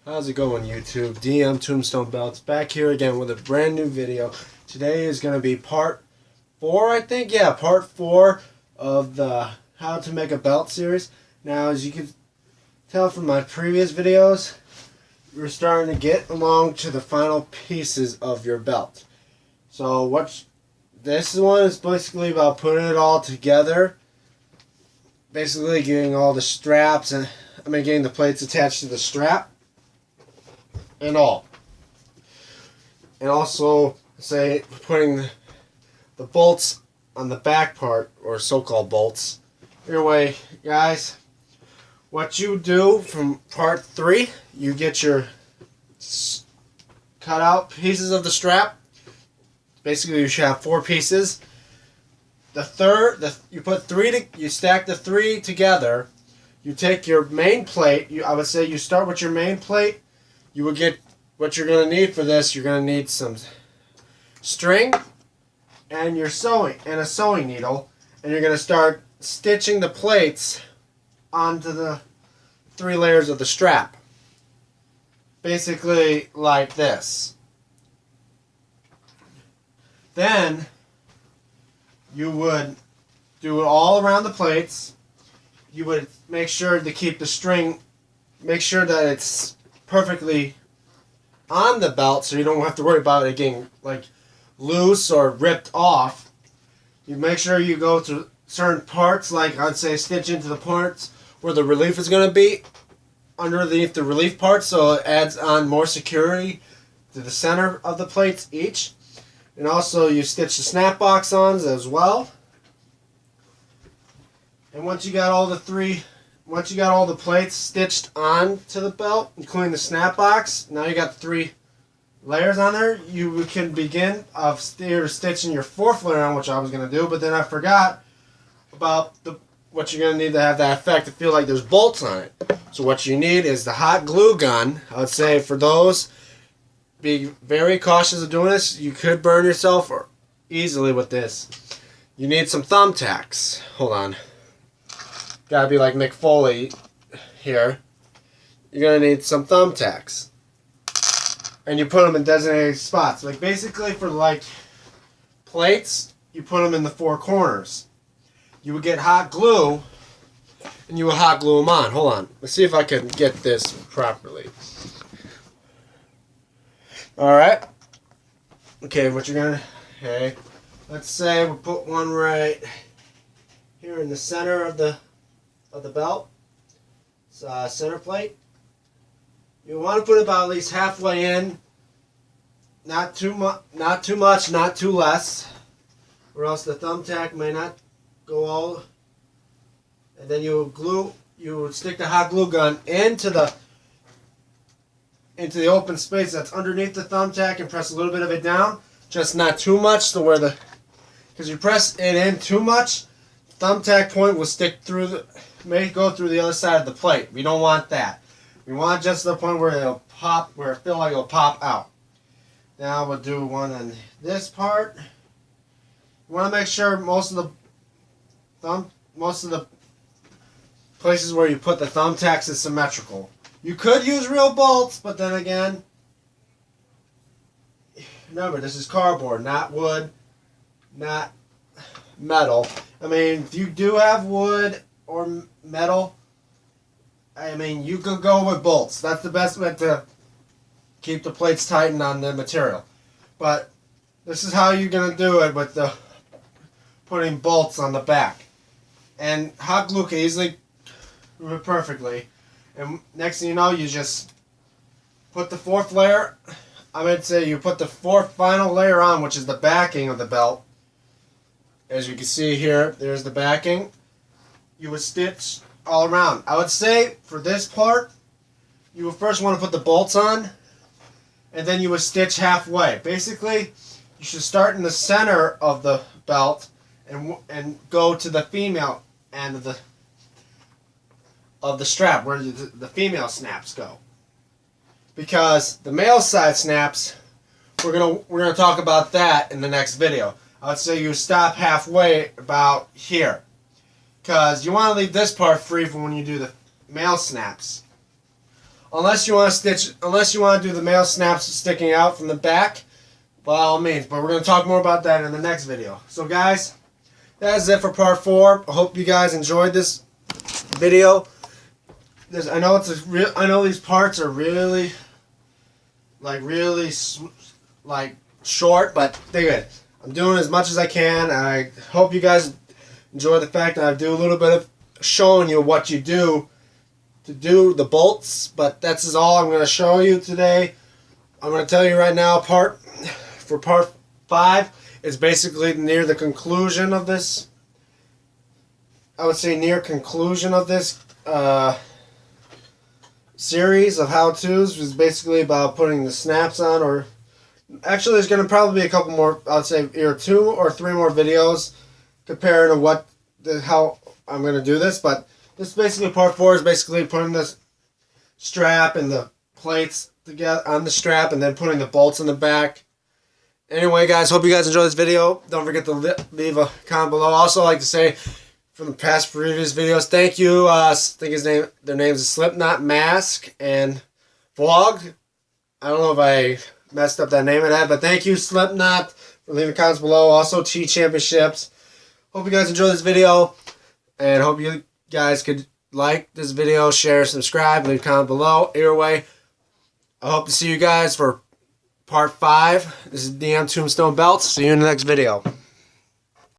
How's it going, YouTube? DM Tombstone Belts back here again with a brand new video. Today is going to be part 4, I think. Yeah, part 4 of the How to Make a Belt series. Now, as you can tell from my previous videos, we're starting to get along to the final pieces of your belt. So, this one is basically about putting it all together. Basically, getting all the straps and getting the plates attached to the strap. And all. And also, say, putting the bolts on the back part, or so-called bolts. Anyway, guys, what you do from part 3, you get your cut out pieces of the strap. Basically, you should have 4 pieces. You put 3, you stack the 3 together. You take your main plate. I would say you start with your main plate. You will get what you're going to need for this. You're going to need some string and a sewing needle, and you're going to start stitching the plates onto the 3 layers of the strap. Basically like this. Then you would do it all around the plates. You would make sure to keep the string, make sure that it's perfectly on the belt so you don't have to worry about it getting like loose or ripped off. You make sure you go to certain parts, like I'd say stitch into the parts where the relief is going to be underneath the relief part, so it adds on more security to the center of the plates each. And also you stitch the snap box ons as well. And once you got all the plates stitched on to the belt, including the snap box, now you got 3 layers on there. You can begin stitching your 4th layer on, which I was going to do, but then I forgot about what you're going to need to have that effect to feel like there's bolts on it. So what you need is the hot glue gun. I would say for those, be very cautious of doing this. You could burn yourself easily with this. You need some thumbtacks. Hold on. Gotta be like Mick Foley here. You're gonna need some thumbtacks. And you put them in designated spots. Like basically for like plates, you put them in the 4 corners. You would get hot glue and you would hot glue them on. Hold on. Let's see if I can get this properly. Alright. Okay, let's say we put one right here in the center of the belt. It's center plate. You want to put about at least halfway in. Not too much, not too less, or else the thumbtack may not go all. And then you would stick the hot glue gun into the open space that's underneath the thumbtack and press a little bit of it down, just not too much to where because you press it in too much, thumbtack point will may go through the other side of the plate. We don't want that. We want just the point where it'll pop, where it feels like it'll pop out. Now we'll do one on this part. You want to make sure most of the places where you put the thumbtacks is symmetrical. You could use real bolts, but then again, remember this is cardboard, not wood, not metal. If you do have wood or metal, you could go with bolts. That's the best way to keep the plates tightened on the material. But this is how you're going to do it with putting bolts on the back. And hot glue can easily do it perfectly. And next thing you know, you just put the 4th layer, you put the 4th final layer on, which is the backing of the belt. As you can see here, there's the backing. You would stitch all around. I would say for this part, you would first want to put the bolts on, and then you would stitch halfway. Basically, you should start in the center of the belt and go to the female end of the strap, where the female snaps go. Because the male side snaps, we're gonna talk about that in the next video. I would say you stop halfway about here, because you want to leave this part free for when you do the male snaps. unless you want to do the male snaps sticking out from the back, by all means. But we're going to talk more about that in the next video. So guys, that is it for part 4. I hope you guys enjoyed this video. I know these parts are really short, but they're good. I'm doing as much as I can. I hope you guys enjoy the fact that I do a little bit of showing you what you do to do the bolts, but that's all I'm going to show you today. I'm going to tell you right now, part 5 is basically near the conclusion of this. I would say near conclusion of this series of how-tos. Was basically about putting the snaps on, or actually there's going to probably be a couple more, I would say either 2 or 3 more videos comparing to how I'm going to do this. But this basically part 4 is basically putting this strap and the plates together on the strap and then putting the bolts in the back. Anyway guys, hope you guys enjoyed this video. Don't forget to leave a comment below. Also, I'd like to say from the past previous videos, thank you. I think their names is Slipknot, Mask, and Vlog. I don't know if I messed up that name of that, but thank you, Slipknot, for leaving comments below. Also, T Championships. Hope you guys enjoyed this video, and hope you guys could like this video, share, subscribe, leave a comment below. Either way, I hope to see you guys for part 5. This is DM Tombstone Belts. See you in the next video.